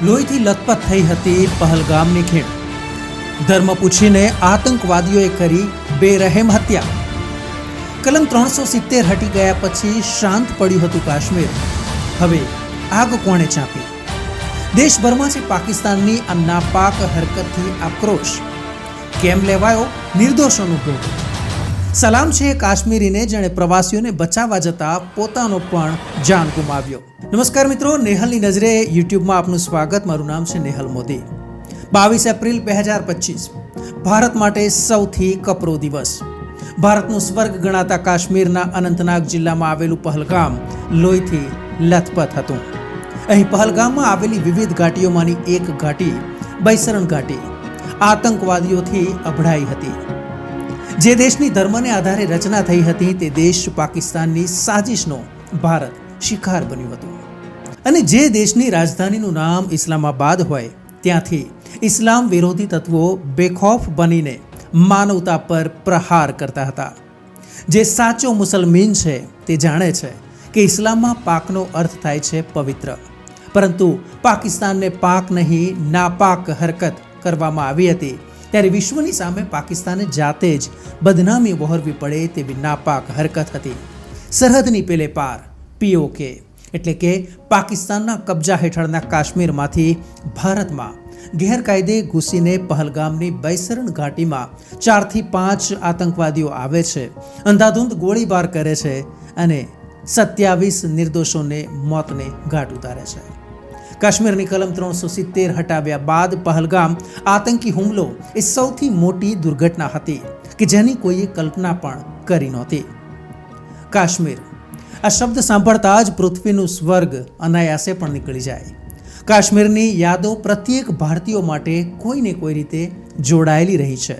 લોહીથી લથપથ થઈ હતી પહલગામની ખીણ. ધર્મ પૂછીને આતંકવાદીઓએ કરી બેરહેમ હત્યા. કલમ 370 હટી ગયા પછી શાંત પડ્યું હતું કાશ્મીર. હવે આગ કોણે ચાંપી? દેશભરમાં છે પાકિસ્તાનની આ નાપાક હરકતથી આક્રોશ. કેમ લેવાયો નિર્દોષોનો ભોગ? સલામ છે એ કાશ્મીરીને જેણે પ્રવાસીઓને બચાવવા જતા પોતાનો પણ જાન ગુમાવ્યો. નમસ્કાર મિત્રો, નેહલની નજરે યુટ્યુબમાં આપનું સ્વાગત. મારું નામ છે નેહલ મોદી. 22 એપ્રિલ 2025 ભારત માટે સૌથી કપરો દિવસ. ભારતનું સ્વર્ગ ગણાતા કાશ્મીરના અનંતનાગ જિલ્લામાં આવેલું પહલગામ લોહીથી લથપથ હતું. અહીં પહલગામમાં આવેલી વિવિધ ઘાટીઓમાંની એક ઘાટી બૈસરણ ઘાટી આતંકવાદીઓથી અભડાઈ હતી. જે દેશની ધર્મને આધારે રચના થઈ હતી તે દેશ પાકિસ્તાનની સાજિશનો ભારત શિકાર બન્યું હતું. અને જે દેશની રાજધાનીનું નામ ઇસ્લામાબાદ હોય ત્યાંથી ઇસ્લામ વિરોધી તત્વો બેખૌફ બનીને માનવતા પર પ્રહાર કરતા હતા. જે સાચો મુસલમાન છે તે જાણે છે કે ઇસ્લામમાં પાકનો અર્થ થાય છે પવિત્ર, પરંતુ પાકિસ્તાનને પાક નહીં નાપાક હરકત કરવામાં આવી હતી ત્યારે વિશ્વની સામે પાકિસ્તાને જાતે જ બદનામી વહોરવી પડે તેવી નાપાક હરકત હતી. સરહદની પેલે પાર POK એટલે કે પાકિસ્તાનના કબજા હેઠળના કાશ્મીરમાંથી ભારતમાં ગેરકાયદે ઘૂસીને પહલગામની બૈસરણ ઘાટીમાં 4 થી 5 આતંકવાદીઓ આવે છે, અંધાધૂંધ ગોળીબાર કરે છે અને 27 નિર્દોષોને મોતને ઘાટ ઉતારે છે. કાશ્મીરની કલમ 370 હટાવ્યા બાદ પહલગામ આતંકી હુમલો એ સૌથી મોટી દુર્ઘટના હતી કે જેની કોઈએ કલ્પના પણ કરી નહોતી. કાશ્મીર આ શબ્દ સાંભળતા જ પૃથ્વીનું સ્વર્ગ અનાયાસે પણ નીકળી જાય. કાશ્મીરની યાદો પ્રત્યેક ભારતીયો માટે કોઈને કોઈ રીતે જોડાયેલી રહી છે.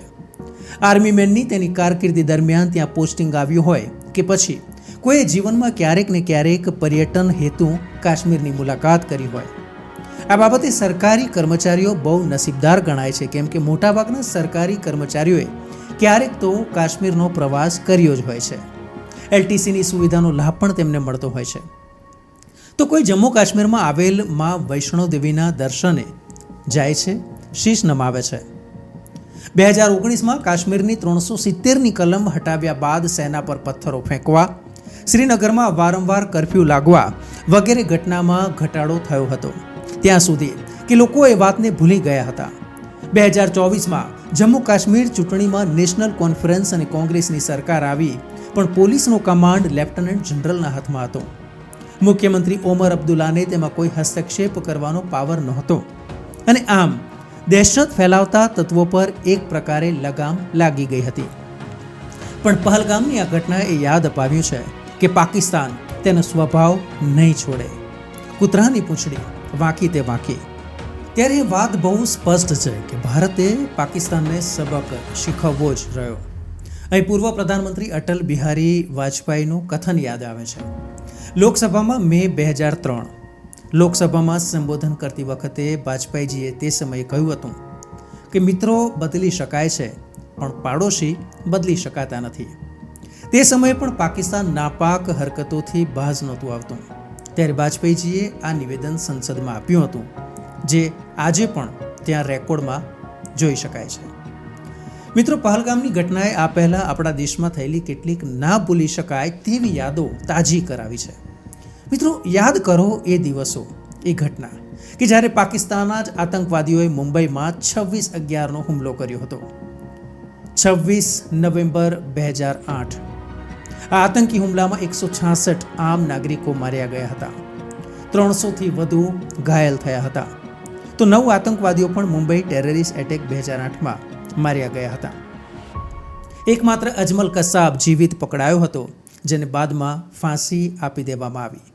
આર્મી મેનની તેની કારકિર્દી દરમિયાન ત્યાં પોસ્ટિંગ આવ્યું હોય કે પછી કોઈએ જીવનમાં ક્યારેક ને ક્યારેક પર્યટન હેતુ કાશ્મીરની મુલાકાત કરી હોય. આ બાબતે સરકારી કર્મચારીઓ બહુ નસીબદાર ગણાય છે, કેમ કે મોટાભાગના સરકારી કર્મચારીઓએ ક્યારેક તો કાશ્મીરનો પ્રવાસ કર્યો જ હોય છે. LTCની સુવિધાનો લાભ પણ તેમને મળતો હોય છે. તો કોઈ જમ્મુ કાશ્મીરમાં આવેલ માં વૈષ્ણો દેવીના દર્શને જાય છે, શીશ નમાવે છે. 2019માં કાશ્મીરની 370ની કલમ હટાવ્યા બાદ સેના પર પથ્થરો ફેંકવા, શ્રીનગરમાં વારંવાર કરફ્યુ લાગવા વગેરે ઘટનામાં ઘટાડો થયો હતો. ત્યાં સુધી કે લોકો એ વાતને ભૂલી ગયા હતા. 2024માં જમ્મુ કાશ્મીર ચૂંટણીમાં નેશનલ કોન્ફરન્સ અને કોંગ્રેસની સરકાર આવી, પણ પોલીસનો કમાન્ડ લેફ્ટનન્ટ જનરલના હાથમાં હતો. મુખ્યમંત્રી ઓમર અબ્દુલ્લાને તેમાં કોઈ હસ્તક્ષેપ કરવાનો પાવર નહોતો અને આમ દહેશત ફેલાવતા તત્વો પર એક પ્રકારે લગામ લાગી ગઈ હતી. પણ પહલગામની આ ઘટનાએ યાદ અપાવ્યું છે કે પાકિસ્તાન તેનો સ્વભાવ નહીં છોડે. કૂતરાની પૂંછડી વાંકી તે વાંકી. ત્યારે એ વાત બહુ સ્પષ્ટ છે કે ભારતે પાકિસ્તાનને સબક શીખવવો જ રહ્યો. અહીં પૂર્વ પ્રધાનમંત્રી અટલ બિહારી વાજપેયીનું કથન યાદ આવે છે. લોકસભામાં મે 2003 લોકસભામાં સંબોધન કરતી વખતે વાજપેયીજીએ તે સમયે કહ્યું હતું કે મિત્રો બદલી શકાય છે પણ પાડોશી બદલી શકાતા નથી. તે સમયે પણ પાકિસ્તાન નાપાક હરકતોથી બાજ નહોતું આવતું. ત્યારે વાજપેયીજીએ આ નિવેદન સંસદમાં આપ્યું હતું, જે આજે પણ ત્યાં રેકોર્ડમાં જોઈ શકાય છે. મિત્રો, પહલગામની ઘટનાએ આ પહેલાં આપણા દેશમાં થયેલી કેટલીક ના ભૂલી શકાય તેવી યાદો તાજી કરાવી છે. મિત્રો, યાદ કરો એ દિવસો, એ ઘટના કે જ્યારે પાકિસ્તાનના જ આતંકવાદીઓએ મુંબઈમાં 26/11નો હુમલો કર્યો હતો. 26 નવેમ્બર 2008 આ આતંકી હુમલામાં 166 આમ નાગરિકો માર્યા ગયા હતા. 300થી વધુ ઘાયલ થયા હતા. તો 9 આતંકવાદીઓ પણ મુંબઈ ટેરરિસ્ટ એટેક 2008માં માર્યા ગયા હતા. એકમાત્ર અજમલ કસાબ જીવિત પકડાયો હતો, જેને બાદમાં ફાંસી આપી દેવામાં આવી.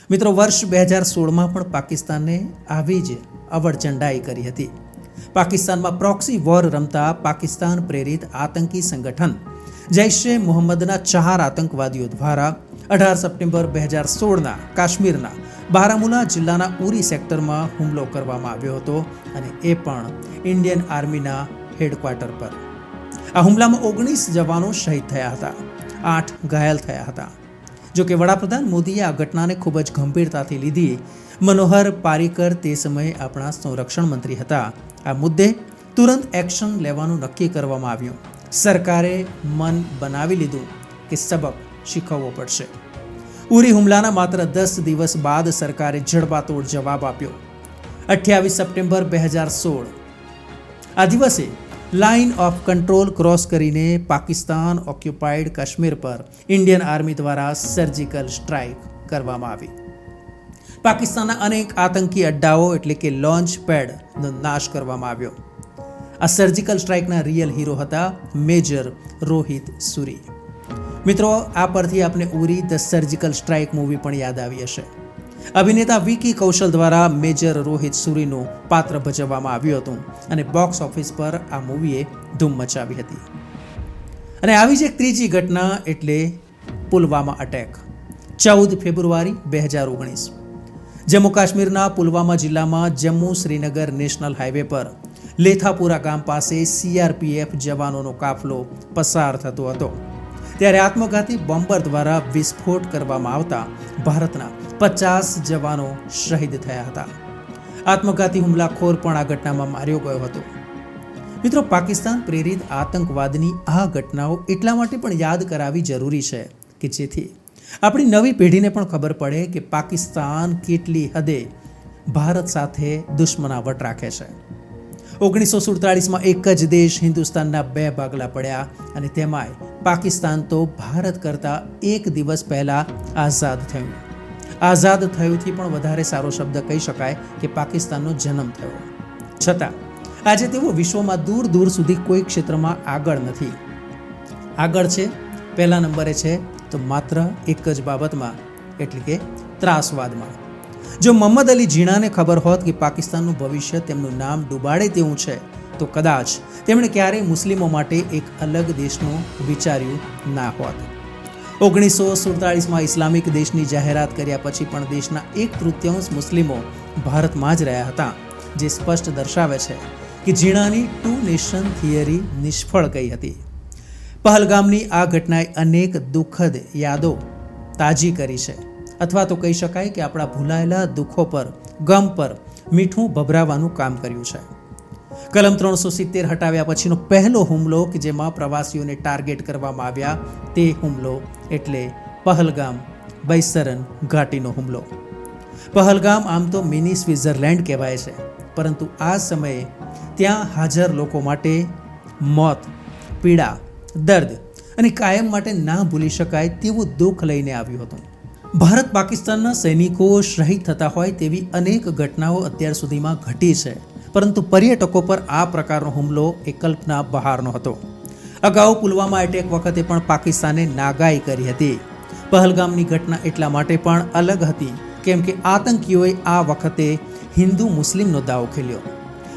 મિત્રો, વર્ષ 2016માં પણ પાકિસ્તાને આવી જ અવળચંડાઈ કરી હતી. પાકિસ્તાનમાં પ્રોક્સી વોર રમતા પાકિસ્તાન પ્રેરિત આતંકી સંગઠન જૈશ-એ મોહમ્મદના 4 આતંકવાદીઓ દ્વારા 18 સપ્ટેમ્બર 2016ના કાશ્મીરના બારામુલા જિલ્લાના ઉરી સેક્ટરમાં હુમલો કરવામાં આવ્યો હતો, અને એ પણ ઇન્ડિયન આર્મીના હેડક્વાર્ટર પર. આ હુમલામાં 19 જવાનો શહીદ થયા હતા, 8 ઘાયલ થયા હતા. જો કે વડાપ્રધાન મોદીએ આ ઘટનાને ખૂબ જ ગંભીરતાથી લીધી. મનોહર પારીકર તે સમયે આપણા સંરક્ષણ મંત્રી હતા. આ મુદ્દે તુરંત એક્શન લેવાનું નક્કી કરવામાં આવ્યું. સરકારે મન બનાવી લીધું કે સબક શીખવવો પડશે. ઉરી હુમલાના માત્ર 10 દિવસ બાદ સરકારે જડબાતોડ જવાબ આપ્યો. 28 સપ્ટેમ્બર 2016 આ દિવસે લાઇન ઓફ કંટ્રોલ ક્રોસ કરીને પાકિસ્તાન ઓક્યુપાઈડ કાશ્મીર પર ઇન્ડિયન આર્મી દ્વારા સર્જિકલ સ્ટ્રાઇક કરવામાં આવી. પાકિસ્તાનના અનેક આતંકી અડ્ડાઓ એટલે કે લોન્ચ પેડનો નાશ કરવામાં આવ્યો. આ સર્જિકલ સ્ટ્રાઇકના રિયલ હીરો હતા મેજર રોહિત સુરી. મિત્રો, આ પરથી આપણે Uri the surgical strike movie પણ યાદ આવી હશે. અભિનેતા વિકી કૌશલ દ્વારા મેજર રોહિત સુરીનું પાત્ર ભજવવામાં આવ્યું હતું અને બોક્સ ઓફિસ પર આ મૂવીએ ધૂમ મચાવી હતી. અને આવી જ એક ત્રીજી ઘટના એટલે પુલવામા અટેક. 14 ફેબ્રુઆરી 2019 જમ્મુ કાશ્મીરના પુલવામા જિલ્લામાં જમ્મુ શ્રીનગર નેશનલ હાઈવે પર લેથાપુરા ગામ પાસે CRPF જવાનોનો કાફલો પસાર થતો હતો. ત્યારે આત્મઘાતી બોમ્બર દ્વારા વિસ્ફોટ કરવામાં આવતા ભારતના 50 જવાનો શહીદ થયા હતા. આત્મઘાતી હુમલાખોર પણ આ ઘટનામાં માર્યો ગયો હતો. મિત્રો, પાકિસ્તાન પ્રેરિત આતંકવાદની આ ઘટનાઓ એટલા માટે પણ યાદ કરાવી જરૂરી છે કે જેથી આપણી નવી પેઢીને પણ ખબર પડે કે પાકિસ્તાન કેટલી હદે ભારત સાથે દુશ્મનાવટ રાખે છે. 1947માં એક જ દેશ હિન્દુસ્તાનના 2 ભાગલા પડ્યા અને તેમાંય પાકિસ્તાન તો ભારત કરતાં 1 દિવસ પહેલાં આઝાદ થયું. આઝાદ થયુંથી પણ વધારે સારો શબ્દ કહી શકાય કે પાકિસ્તાનનો જન્મ થયો. છતાં આજે તેઓ વિશ્વમાં દૂર દૂર સુધી કોઈ ક્ષેત્રમાં આગળ નથી. આગળ છે, પહેલા નંબરે છે તો માત્ર એક જ બાબતમાં, એટલે કે ત્રાસવાદમાં. જો મોહમ્મદ અલી જીણાને ખબર હોત કે પાકિસ્તાનનું ભવિષ્ય તેમનું નામ ડૂબાડે તેવું છે તો કદાચ તેમણે ક્યારેય મુસ્લિમો માટે એક અલગ દેશનું વિચાર્યું ના હોત. 1947માં ઇસ્લામિક દેશની જાહેરાત કર્યા પછી પણ દેશના 1/3 મુસ્લિમો ભારતમાં જ રહ્યા હતા, જે સ્પષ્ટ દર્શાવે છે કે જીણાની 2 નેશન થિયરી નિષ્ફળ ગઈ હતી. પહલગામની આ ઘટનાએ અનેક દુઃખદ યાદો તાજી કરી છે, અથવા તો કહી શકાય કે આપણા ભૂલાયેલા દુઃખો પર, ગમ પર મીઠું ભભરાવાનું કામ કર્યું છે. કલમ 370 હટાવ્યા પછીનો પહેલો હુમલો કે જેમાં પ્રવાસીઓને ટાર્ગેટ કરવામાં આવ્યા તે હુમલો એટલે પહલગામ બૈસરન ઘાટીનો હુમલો. પહલગામ આમ તો મિની સ્વિટ્ઝરલેન્ડ કહેવાય છે, પરંતુ આ સમયે ત્યાં હાજર લોકો માટે મોત, પીડા, દર્દ અને કાયમ માટે ના ભૂલી શકાય તેવું દુઃખ લઈને આવ્યું હતું. ભારત પાકિસ્તાનના સૈનિકો શહીદ થતા હોય તેવી અનેક ઘટનાઓ અત્યાર સુધીમાં ઘટી છે, પરંતુ પર્યટકો પર આ પ્રકારનો હુમલો એ કલ્પના બહારનો હતો. અગાઉ પુલવામા એટેક વખતે પણ પાકિસ્તાને નાગાઈ કરી હતી. પહલગામની ઘટના એટલા માટે પણ અલગ હતી કેમ કે આતંકીઓએ આ વખતે હિન્દુ મુસ્લિમનો દાવ ખેલ્યો.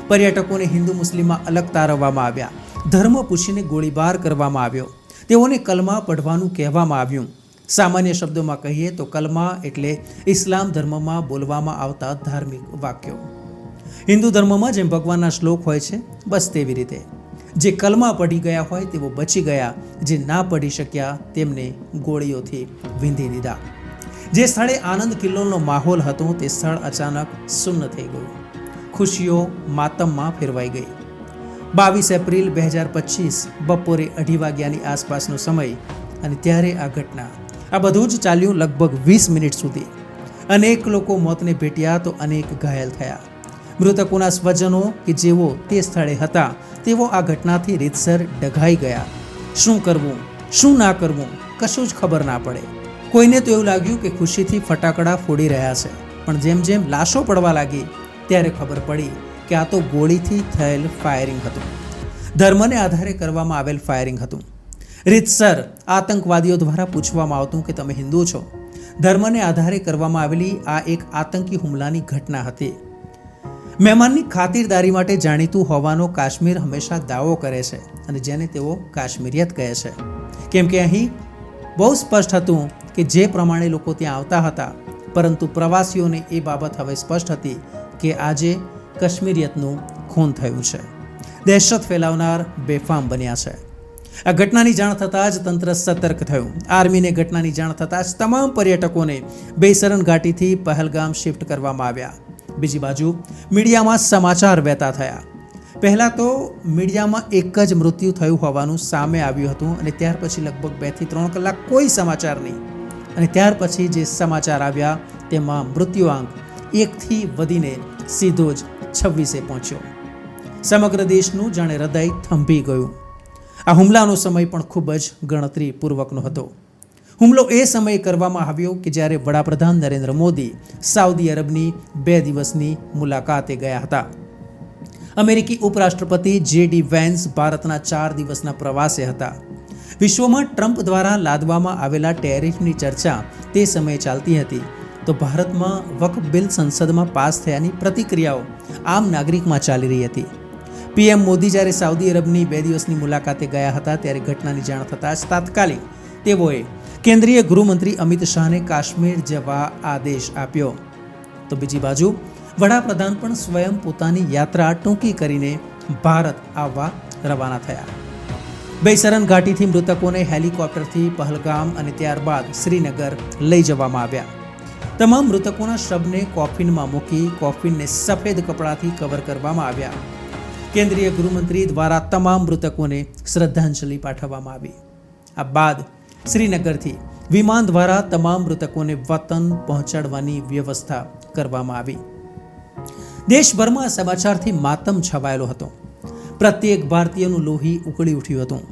પર્યટકોને હિન્દુ મુસ્લિમમાં અલગ તારવવામાં આવ્યા. ધર્મ પૂછીને ગોળીબાર કરવામાં આવ્યો. તેઓને કલમા પઢવાનું કહેવામાં આવ્યું. સામાન્ય શબ્દોમાં કહીએ તો કલમા એટલે ઇસ્લામ ધર્મમાં બોલવામાં આવતા ધાર્મિક વાક્યો. હિન્દુ ધર્મમાં જેમ ભગવાનના શ્લોક હોય છે, બસ તેવી રીતે જે કલમા પઢી ગયા હોય તેઓ બચી ગયા, જે ના પઢી શક્યા તેમને ગોળીઓથી વીંધી દીધા. જે સ્થળે આનંદ કિલ્લોલનો માહોલ હતો તે સ્થળ અચાનક શૂન્ય થઈ ગયું. ખુશીઓ માતમમાં ફેરવાઈ ગઈ. 22 એપ્રિલ 2025 બપોરે 2:30 વાગ્યાની આસપાસનો સમય અને ત્યારે આ ઘટના. આ બધું જ ચાલ્યું લગભગ 20 મિનિટ સુધી. અનેક લોકો મોતને ભેટ્યા તો અનેક ઘાયલ થયા. મૃતકોના સ્વજનો કે જેઓ તે સ્થળે હતા તેઓ આ ઘટનાથી રીતસર ડઘાઈ ગયા. શું કરવું, શું ના કરવું, કશું જ ખબર ના પડે. કોઈને તો એવું લાગ્યું કે ખુશીથી ફટાકડા ફોડી રહ્યા છે, પણ જેમ જેમ લાશો પડવા લાગી ત્યારે ખબર પડી કે આ તો ગોળીથી થયેલ ફાયરિંગ હતું. ધર્મને આધારે કરવામાં આવેલ ફાયરિંગ હતું. રીતસર આતંકવાદીઓ દ્વારા પૂછવામાં આવતું કે તમે હિન્દુ છો. ધર્મને આધારે કરવામાં આવેલી આ એક આતંકી હુમલાની ઘટના હતી. મહેમાનની ખાતિરદારી માટે જાણીતું હોવાનો કાશ્મીર હંમેશા દાવો કરે છે અને જેને તેઓ કાશ્મીરિયત કહે છે, કેમ કે અહીં બહુ સ્પષ્ટ હતું કે જે પ્રમાણે લોકો ત્યાં આવતા હતા, પરંતુ પ્રવાસીઓને એ બાબત હવે સ્પષ્ટ હતી કે આજે કાશ્મીરિયતનું ખૂન થયું છે. દહેશત ફેલાવનાર બેફામ બન્યા છે. આ ઘટનાની જાણ થતાં જ તંત્ર સતર્ક થયું. આર્મીને ઘટનાની જાણ થતાં જ તમામ પર્યટકોને બેસરન ઘાટીથી પહેલગામ શિફ્ટ કરવામાં આવ્યા. બીજી બાજુ મીડિયામાં સમાચાર વહેતા થયા. પહેલાં તો મીડિયામાં એક જ મૃત્યુ થયું હોવાનું સામે આવ્યું હતું અને ત્યાર પછી લગભગ 2 થી 3 કલાક કોઈ સમાચાર નહીં. અને ત્યાર પછી જે સમાચાર આવ્યા તેમાં મૃત્યુઆંક 1થી વધીને સીધો જ 26 પહોંચ્યો. સમગ્ર દેશનું જાણે હૃદય થંભી ગયું. આ હુમલાનો સમય પણ ખૂબ જ ગણતરીપૂર્વકનો હતો. હુમલો એ સમયે કરવામાં આવ્યો કે જ્યારે વડાપ્રધાન નરેન્દ્ર મોદી સાઉદી અરબની 2 દિવસની મુલાકાતે ગયા હતા. અમેરિકી ઉપરાષ્ટ્રપતિ જે.ડી. વેન્સ ભારતના 4 દિવસના પ્રવાસે હતા. વિશ્વમાં ટ્રમ્પ દ્વારા લાદવામાં આવેલા ટેરિફની ચર્ચા તે સમયે ચાલતી હતી. તો ભારતમાં વક્ફ બિલ સંસદમાં પાસ થયાની પ્રતિક્રિયાઓ આમ નાગરિકમાં ચાલી રહી હતી. પીએમ મોદી જ્યારે સાઉદી અરબની 2 દિવસની મુલાકાતે ગયા હતા ત્યારે ઘટનાની જાણ થતાં જ તાત્કાલિક તેઓએ કેન્દ્રીય ગૃહમંત્રી અમિત શાહને કાશ્મીર જવા આદેશ આપ્યો. તો બીજી બાજુ વડાપ્રધાન પણ સ્વયં પોતાની યાત્રા ટૂંકી કરીને ભારત આવવા રવાના થયા. બેસરન ઘાટીથી મૃતકોને હેલિકોપ્ટરથી પહેલગામ અને ત્યારબાદ શ્રીનગર લઈ જવામાં આવ્યા. તમામ મૃતકોના શબને કોફિનમાં મૂકી કોફિનને સફેદ કપડાથી કવર કરવામાં આવ્યા. કેન્દ્રીય ગૃહમંત્રી દ્વારા તમામ મૃતકોને શ્રદ્ધાંજલિ પાઠવવામાં આવી. આ બાદ શ્રીનગરથી વિમાન દ્વારા તમામ મૃતકોને વતન પહોંચાડવાની વ્યવસ્થા કરવામાં આવી. દેશભરમાં આ સમાચારથી માતમ છવાયેલો હતો. પ્રત્યેક ભારતીયનું લોહી ઉકળી ઉઠ્યું હતું.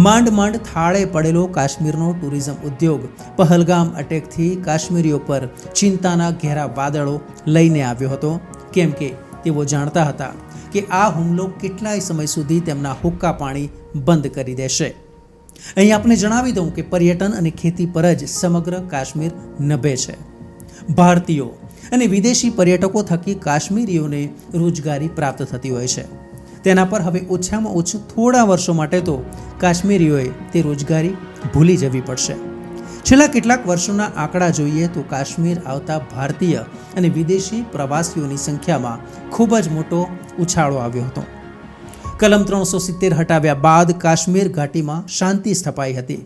માંડ માંડ થાળે પડેલો કાશ્મીરનો ટુરિઝમ ઉદ્યોગ પહેલગામ અટેકથી કાશ્મીરીઓ પર ચિંતાના ઘેરા વાદળો લઈને આવ્યો હતો. કેમ કે તેઓ જાણતા હતા કે આ હુમલો કેટલાય સમય સુધી તેમના હુક્કા પાણી બંધ કરી દેશે. અહીં આપણે જણાવી દઉં કે પર્યટન અને ખેતી પર જ સમગ્ર કાશ્મીર નભે છે. ભારતીયો અને વિદેશી પર્યટકો થકી કાશ્મીરીઓને રોજગારી પ્રાપ્ત થતી હોય છે. તેના પર હવે ઓછામાં ઓછું થોડા વર્ષો માટે તો કાશ્મીરીઓએ તે રોજગારી ભૂલી જવી પડશે. છેલ્લા કેટલાક વર્ષોના આંકડા જોઈએ તો કાશ્મીર આવતા ભારતીય અને વિદેશી પ્રવાસીઓની સંખ્યામાં ખૂબ જ મોટો ઉછાળો આવ્યો હતો. કલમ 370 હટાવ્યા બાદ કાશ્મીર ઘાટીમાં શાંતિ સ્થપાઈ હતી.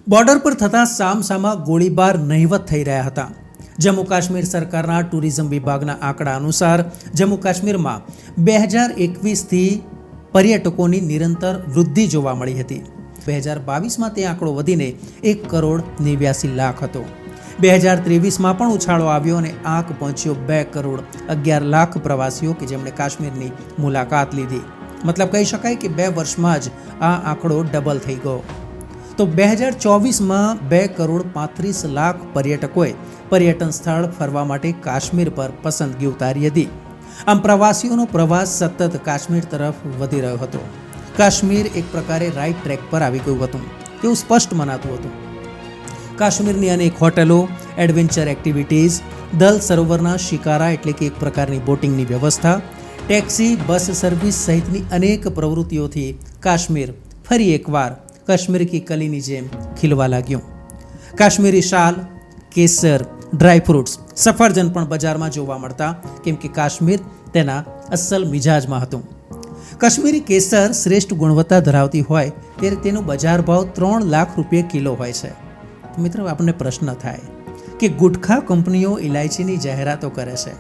બોર્ડર પર થતા સામસામા ગોળીબાર નહિવત થઈ રહ્યા હતા. જમ્મુ કાશ્મીર સરકારના ટુરિઝમ વિભાગના આંકડા અનુસાર જમ્મુ કાશ્મીરમાં 2021થી પર્યટકોની નિરંતર વૃદ્ધિ જોવા મળી હતી. 2022માં તે આંકડો વધીને 1,89,00,000 હતો. 2023માં પણ ઉછાળો આવ્યો અને આંક પહોંચ્યો 2,11,00,000 પ્રવાસીઓ કે જેમણે કાશ્મીરની મુલાકાત લીધી. મતલબ કહી શકાય કે 2 વર્ષમાં જ આ આંકડો ડબલ થઈ ગયો. તો 2024માં 2,35,00,000 પર્યટકોએ પર્યટન સ્થળ ફરવા માટે કાશ્મીર પર પસંદગી ઉતારી હતી. આમ પ્રવાસીઓનો પ્રવાસ સતત કાશ્મીર તરફ વધી રહ્યો હતો. કાશ્મીર એક પ્રકારે રાઈટ ટ્રેક પર આવી ગયું હતું તેવું સ્પષ્ટ મનાતું હતું. કાશ્મીરની અનેક હોટલો, એડવેન્ચર એક્ટિવિટીઝ, દલ સરોવરના શિકારા એટલે કે એક પ્રકારની બોટિંગની વ્યવસ્થા, ટેક્સી, બસ સર્વિસ સહિતની અનેક પ્રવૃત્તિઓથી કાશ્મીર ફરી એકવાર કાશ્મીર કી કલીની જેમ ખીલવા લાગ્યું. કાશ્મીરી શાલ, કેસર, ડ્રાયફ્રૂટ્સ, સફરજન પણ બજારમાં જોવા મળતા કેમ કે કાશ્મીર તેના અસલ મિજાજમાં હતું. કાશ્મીરી કેસર શ્રેષ્ઠ ગુણવત્તા ધરાવતી હોય ત્યારે તેનો બજાર ભાવ 3 લાખ રૂપિયા કિલો હોય છે. મિત્રો આપણને પ્રશ્ન થાય કે ગુટખા કંપનીઓ ઇલાયચીની જાહેરાતો કરે છે.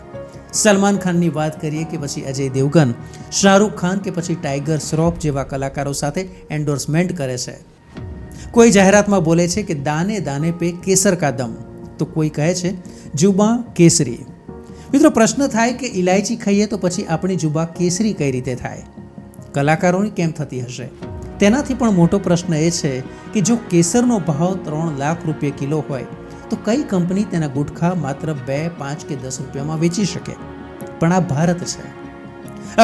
સલમાન ખાનની વાત કરીએ કે પછી અજય દેવગન, શાહરૂખ ખાન કે પછી ટાઈગર શ્રોફ જેવા કલાકારો સાથે એન્ડોર્સમેન્ટ કરે છે. કોઈ જાહેરાતમાં બોલે છે કે દાને દાને પે કેસર કા દમ, તો કોઈ કહે છે જુબા કેસરી. મિત્રો પ્રશ્ન થાય કે ઇલાયચી ખાઈએ તો પછી આપણી જુબા કેસરી કઈ રીતે થાય? કલાકારોની કેમ થતી હશે? તેનાથી પણ મોટો પ્રશ્ન એ છે કે જો કેસરનો ભાવ 3 લાખ રૂપિયા કિલો હોય તો કઈ કંપની તેના ગુટખા માત્ર 2, 5 કે 10 રૂપિયામાં વેચી શકે? પણ આ ભારત છે.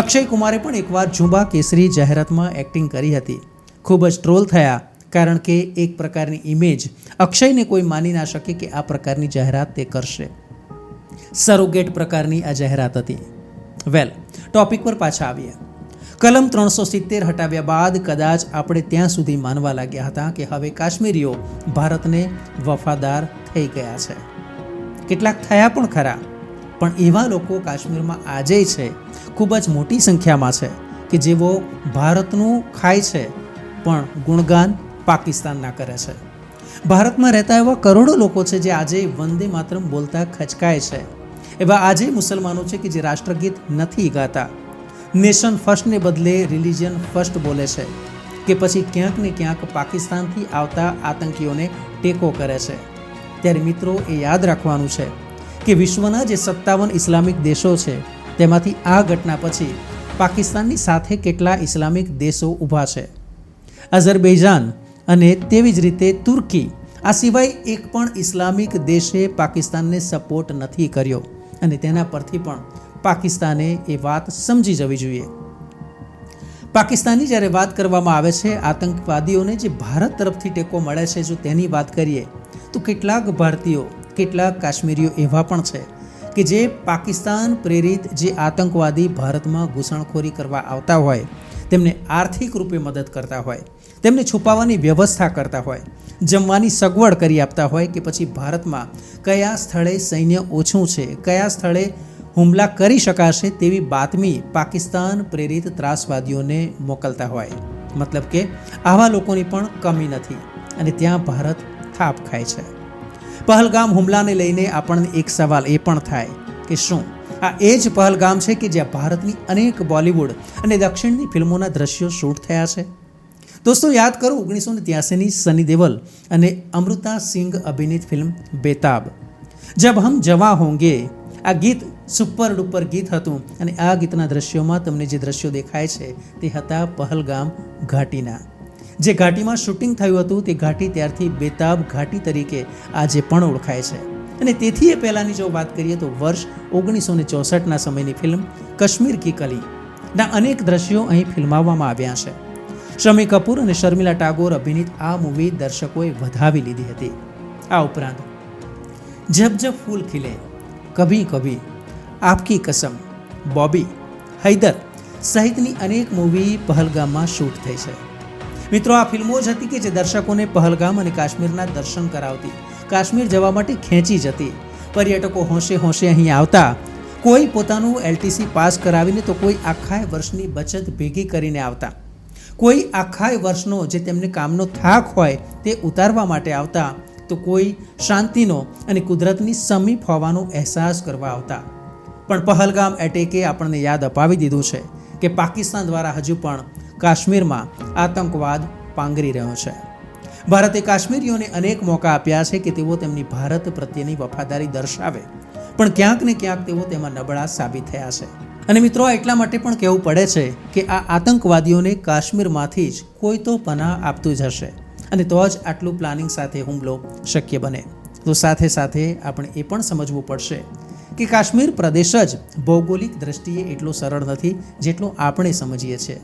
અક્ષય કુમારે પણ એકવાર જુબા કેસરી જાહેરાતમાં એક્ટિંગ કરી હતી. ખૂબ જ ટ્રોલ થયા કારણ કે એક પ્રકારની ઇમેજ અક્ષયને કોઈ માની ના શકે કે આ પ્રકારની જાહેરાત તે કરશે. સરોગેટ પ્રકારની આ જાહેરાત હતી. વેલ, ટોપિક પર પાછા આવીએ. કલમ 370 હટાવ્યા બાદ કદાચ આપણે ત્યાં સુધી માનવા લાગ્યા હતા કે હવે કાશ્મીરીઓ ભારતને વફાદાર થઈ ગયા છે. કેટલાક થયા પણ ખરા, પણ એવા લોકો કાશ્મીરમાં આજે છે, ખૂબ જ મોટી સંખ્યામાં છે કે જેઓ ભારતનું ખાય છે પણ ગુણગાન પાકિસ્તાનના કરે છે. ભારતમાં રહેતા એવા કરોડો લોકો છે જે આજે વંદે માતરમ બોલતા ખચકાય છે. એવા આજે મુસલમાનો છે કે જે રાષ્ટ્રગીત નથી ગાતા, નેશન ફર્સ્ટને બદલે રિલિજન ફર્સ્ટ બોલે છે, કે પછી ક્યાંક ને ક્યાંક પાકિસ્તાનથી આવતા આતંકીઓને ટેકો કરે છે. ત્યારે મિત્રો એ યાદ રાખવાનું છે કે વિશ્વના જે 57 ઇસ્લામિક દેશો છે તેમાંથી આ ઘટના પછી પાકિસ્તાનની સાથે કેટલા ઇસ્લામિક દેશો ઊભા છે. અઝરબૈજાન અને તેવી જ રીતે તુર્કી, આ સિવાય એક પણ ઇસ્લામિક દેશે પાકિસ્તાનને સપોર્ટ નથી કર્યો. અને તેના પરથી પણ પાકિસ્તાને એ વાત સમજી જવી જોઈએ. પાકિસ્તાનની જ્યારે વાત કરવામાં આવે છે આતંકવાદીઓને જે ભારત તરફથી ટેકો મળે છે, જો તેની વાત કરીએ તો કેટલાક ભારતીયો, કેટલાક કાશ્મીરીઓ એવા પણ છે કે જે પાકિસ્તાન પ્રેરિત જે આતંકવાદી ભારતમાં ઘૂસણખોરી કરવા આવતા હોય તેમને આર્થિક રૂપે મદદ કરતા હોય, તેમને છુપાવવાની વ્યવસ્થા કરતા હોય, જમવાની સગવડ કરી આપતા હોય, કે પછી ભારતમાં કયા સ્થળે સૈન્ય ઓછું છે, કયા સ્થળે હુમલા કરી શકાશે તેવી બાતમી પાકિસ્તાન પ્રેરિત ત્રાસવાદીઓને મોકલતા હોય. મતલબ કે આવા લોકોની પણ કમી નથી અને ત્યાં ભારત થાપ ખાય છે. પહલગામ હુમલાને લઈને આપણને એક સવાલ એ પણ થાય કે શું આ એ જ પહલગામ છે કે જ્યાં ભારતની અનેક બોલિવૂડ અને દક્ષિણની ફિલ્મોના દ્રશ્યો શૂટ થયા છે? દોસ્તો યાદ કરો 1983ની સની દેઓલ અને અમૃતા સિંઘ અભિનીત ફિલ્મ બેતાબ. જબ હમ જવા હોંગે, આ ગીત સુપર ડુપર ગીત હતું અને આ ગીતના દ્રશ્યોમાં તમને જે દ્રશ્યો દેખાય છે તે હતા પહલગામ ઘાટીના. જે ઘાટીમાં શૂટિંગ થયું હતું તે ઘાટી ત્યારથી બેતાબ ઘાટી તરીકે આજે પણ ઓળખાય છે. અને તેથી એ પહેલાંની જો વાત કરીએ તો વર્ષ 1964ના સમયની ફિલ્મ કશ્મીર કી કલીના અનેક દ્રશ્યો અહીં ફિલ્માવવામાં આવ્યા છે. શમી કપૂર અને શર્મિલા ટાગોર અભિનીત આ મૂવી દર્શકોએ વધાવી લીધી હતી. આ ઉપરાંત જબ જબ ફૂલ ખીલે, કભી કભી, આપકી કસમ, બોબી, હૈદર સહિતની અનેક મૂવી પહલગામમાં શૂટ થઈ છે. મિત્રો આ ફિલ્મો જ હતી કે જે દર્શકોને પહલગામ અને કાશ્મીરના દર્શન કરાવતી, કાશ્મીર જવા માટે ખેંચી જતી. પર્યટકો હોંશે હોંશે અહીં આવતા, કોઈ પોતાનું LTC પાસ કરાવીને તો કોઈ આખા વર્ષની બચત ભેગી કરીને આવતા, કોઈ આખા વર્ષનો જે તેમને કામનો થાક હોય તે ઉતારવા માટે આવતા, તો કોઈ શાંતિનો અને કુદરતની સમીપ હોવાનો અહેસાસ કરવા આવતા. પણ પહલગામ એટેકે આપણને યાદ અપાવી દીધું છે કે પાકિસ્તાન દ્વારા હજુ પણ કાશ્મીરમાં આતંકવાદ પાંગરી રહ્યો છે. ભારતે કાશ્મીરીઓને અનેક મોકા આપ્યા છે કે તેઓ તેમની ભારત પ્રત્યેની વફાદારી દર્શાવે, પણ ક્યાંક ને ક્યાંક તેઓ તેમાં નબળા સાબિત થયા છે. અને મિત્રો એટલા માટે પણ કહેવું પડે છે કે આ આતંકવાદીઓને કાશ્મીરમાંથી જ કોઈ તો પનાહ આપતું જ હશે, અને તો જ આટલું પ્લાનિંગ સાથે હુમલો શક્ય બને. તો સાથે સાથે આપણે એ પણ સમજવું પડશે કે કાશ્મીર પ્રદેશ જ ભૌગોલિક દ્રષ્ટિએ એટલો સરળ નથી જેટલો આપણે સમજીએ છીએ.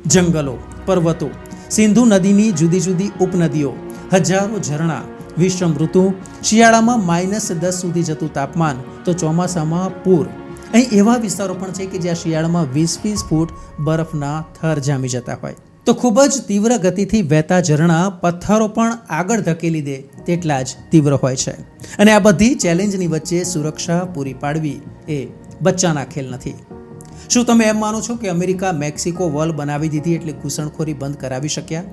જંગલો, પર્વતો, સિંધુ નદીની જુદી જુદી ઉપનદીઓ, હજારો ઝરણા, વિષમ ઋતુ, શિયાળામાં -10 સુધી જતું તાપમાન, તો ચોમાસામાં પૂર. અહીં એવા વિસ્તારો પણ છે કે જ્યાં શિયાળામાં 20-20 ફૂટ બરફના થર જામી જતા હોય. તો ખૂબ જ તીવ્ર ગતિથી વહેતા ઝરણા પથ્થરો પણ આગળ ધકેલી દે તેટલા જ તીવ્ર હોય છે. અને આ બધી ચેલેન્જની વચ્ચે સુરક્ષા પૂરી પાડવી એ બચ્ચાના ખેલ નથી. શું તમે એમ માનો છો કે અમેરિકા મેક્સિકો વોલ બનાવી દીધી એટલે ઘૂસણખોરી બંધ કરાવી શક્યા?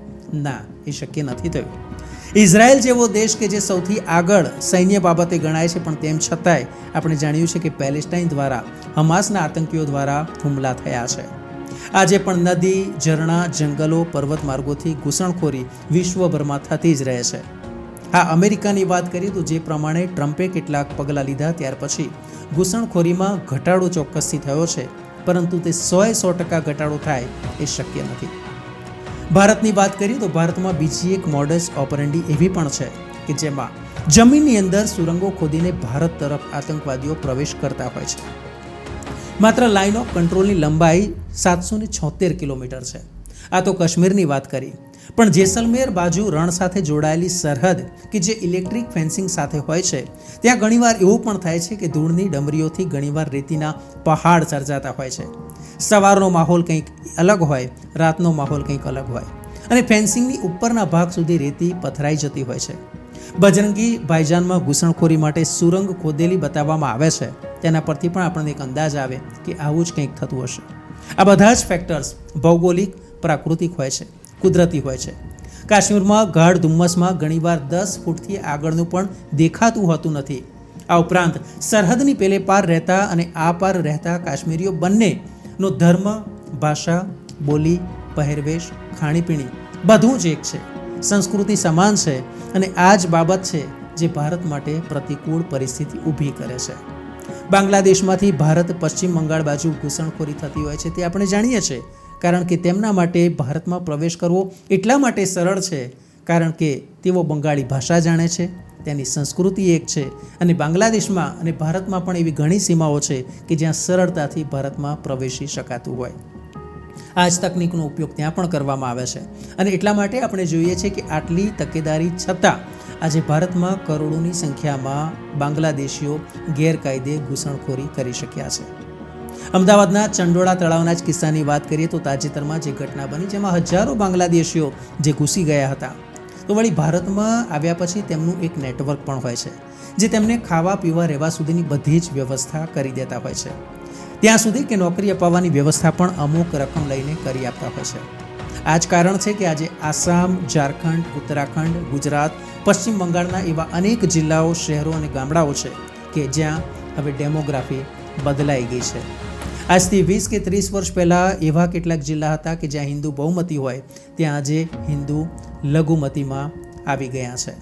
ના, એ શક્ય નથી થયું. ઇઝરાયલ જેવો દેશ કે જે સૌથી આગળ સૈન્ય બાબતે ગણાય છે, પણ તેમ છતાંય આપણે જાણ્યું છે કે પેલેસ્ટાઇન દ્વારા હમાસના આતંકીઓ દ્વારા હુમલા થયા છે. આજે પણ નદી, ઝરણા, જંગલો, પર્વત માર્ગોથી ઘૂસણખોરી વિશ્વભરમાં થતી જ રહે છે. હા, અમેરિકાની વાત કરીએ તો જે પ્રમાણે ટ્રમ્પે કેટલાક પગલાં લીધા ત્યાર પછી ઘૂસણખોરીમાં ઘટાડો ચોક્કસથી થયો છે, પરંતુ તે 100% ઘટાડો થાય એ શક્ય નથી. ભારતની વાત કરીએ તો ભારતમાં બીજી એક મોડસ ઓપરેન્ડી એવી પણ છે કે જેમાં જમીનની અંદર સુરંગો ખોદીને ભારત તરફ આતંકવાદીઓ પ્રવેશ કરતા હોય છે. માત્ર લાઇન ઓફ કંટ્રોલની લંબાઈ 776 કિલોમીટર છે. આ તો કાશ્મીરની વાત કરી, પણ જેસલમેર બાજુ રણ સાથે જોડાયેલી સરહદ કે જે ઇલેક્ટ્રિક ફેન્સિંગ સાથે હોય છે, ત્યાં ઘણીવાર એવું પણ થાય છે કે ધૂળની ડમરીઓથી ઘણીવાર રેતીના પહાડ સર્જાતા હોય છે. સવારનો માહોલ કંઈક અલગ હોય, રાતનો માહોલ કંઈક અલગ હોય, અને ફેન્સિંગની ઉપરના ભાગ સુધી રેતી પથરાઈ જતી હોય છે. બજરંગી ભાઈજાનમાં ઘૂસણખોરી માટે સુરંગ ખોદેલી બતાવવામાં આવે છે, તેના પરથી પણ આપણને એક અંદાજ આવે કે આવું જ કંઈક થતું હશે. આ બધા જ ફેક્ટર્સ ભૌગોલિક, પ્રાકૃતિક હોય છે, કુદરતી હોય છે. કાશ્મીરમાં ગાઢ ધુમ્મસમાં ઘણીવાર 10 ફૂટથી આગળનું પણ દેખાતું હોતું નથી. આ ઉપરાંત સરહદની પેલે પાર રહેતા અને આ પાર રહેતા કાશ્મીરીઓ બંનેનો ધર્મ, ભાષા, બોલી, પહેરવેશ, ખાણીપીણી બધું જ એક છે. સંસ્કૃતિ સમાન છે અને આ જ બાબત છે જે ભારત માટે પ્રતિકૂળ પરિસ્થિતિ ઊભી કરે છે. બાંગ્લાદેશમાંથી ભારત પશ્ચિમ બંગાળ બાજુ ઘૂસણખોરી થતી હોય છે તે આપણે જાણીએ છીએ, કારણ કે તેમના માટે ભારતમાં પ્રવેશ કરવો એટલા માટે સરળ છે કારણ કે તેઓ બંગાળી ભાષા જાણે છે, તેની સંસ્કૃતિ એક છે અને બાંગ્લાદેશમાં અને ભારતમાં પણ એવી ઘણી સીમાઓ છે કે જ્યાં સરળતાથી ભારતમાં પ્રવેશી શકાતું હોય. આ જ તકનિકનો ઉપયોગ ત્યાં પણ કરવામાં આવે છે અને એટલા માટે આપણે જોઈએ છીએ કે આટલી તકેદારી છતાં આજે ભારતમાં કરોડોની સંખ્યામાં બાંગ્લાદેશીઓ ગેરકાયદે ઘૂસણખોરી કરી શક્યા છે. અમદાવાદના ચંડોળા તળાવના જ કિસ્સાની વાત કરીએ તો તાજેતરમાં જે ઘટના બની જેમાં હજારો બાંગ્લાદેશીઓ જે ઘૂસી ગયા હતા, તો વળી ભારતમાં આવ્યા પછી તેમનું એક નેટવર્ક પણ હોય છે જે તેમને ખાવા પીવા રહેવા સુધીની બધી જ વ્યવસ્થા કરી દેતા હોય છે. ત્યાં સુધી કે નોકરી અપાવવાની વ્યવસ્થા પણ અમુક રકમ લઈને કરી આપતા હોય છે. આ જ કારણ છે કે આજે આસામ, ઝારખંડ, ઉત્તરાખંડ, ગુજરાત, પશ્ચિમ બંગાળના એવા અનેક જિલ્લાઓ, શહેરો અને ગામડાઓ છે કે જ્યાં હવે ડેમોગ્રાફી બદલાઈ ગઈ છે. આજથી 20 કે 30 વર્ષ પહેલાં એવા કેટલાક જિલ્લા હતા કે જ્યાં હિન્દુ બહુમતી હોય, ત્યાં આજે હિન્દુ લઘુમતીમાં આવી ગયા છે.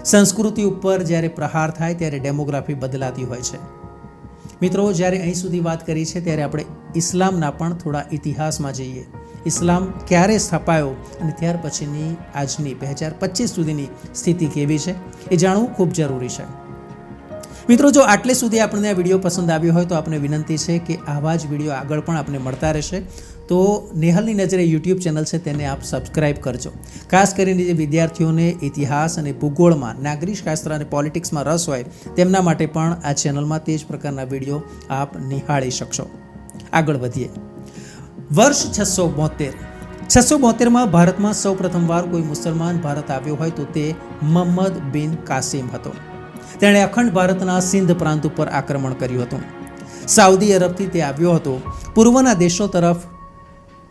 સંસ્કૃતિ ઉપર જ્યારે પ્રહાર થાય ત્યારે ડેમોગ્રાફી બદલાતી હોય છે. મિત્રો, જ્યારે અહીં સુધી વાત કરી છે ત્યારે આપણે ઇસ્લામના પણ થોડા ઇતિહાસમાં જઈએ. ઇસ્લામ ક્યારે સ્થપાયો અને ત્યાર પછીની આજની 2025 સુધીની સ્થિતિ કેવી છે એ જાણવું ખૂબ જરૂરી છે. મિત્રો, જો આટલે સુધી આપણને આ વિડીયો પસંદ આવ્યો હોય તો આપને વિનંતી છે કે આવા જ વિડીયો આગળ પણ આપને મળતા રહેશે. તો નેહલની નજરે યુટ્યુબ ચેનલ છે તેને આપ સબસ્ક્રાઇબ કરજો. ખાસ કરીને જે વિદ્યાર્થીઓને ઇતિહાસ અને ભૂગોળમાં, નાગરિક શાસ્ત્ર અને પોલિટિક્સમાં રસ હોય તેમના માટે પણ આ ચેનલમાં તે જ પ્રકારના વિડીયો આપ નિહાળી શકશો. આગળ વધીએ. વર્ષ 672માં ભારતમાં સૌ પ્રથમવાર કોઈ મુસલમાન ભારત આવ્યો હોય તો તે મોહમ્મદ બિન કાસિમ હતો. તેણે અખંડ ભારતના સિંધ પ્રાંત ઉપર આક્રમણ કર્યું હતું. સાઉદી અરબથી તે આવ્યો હતો. પૂર્વના દેશો તરફ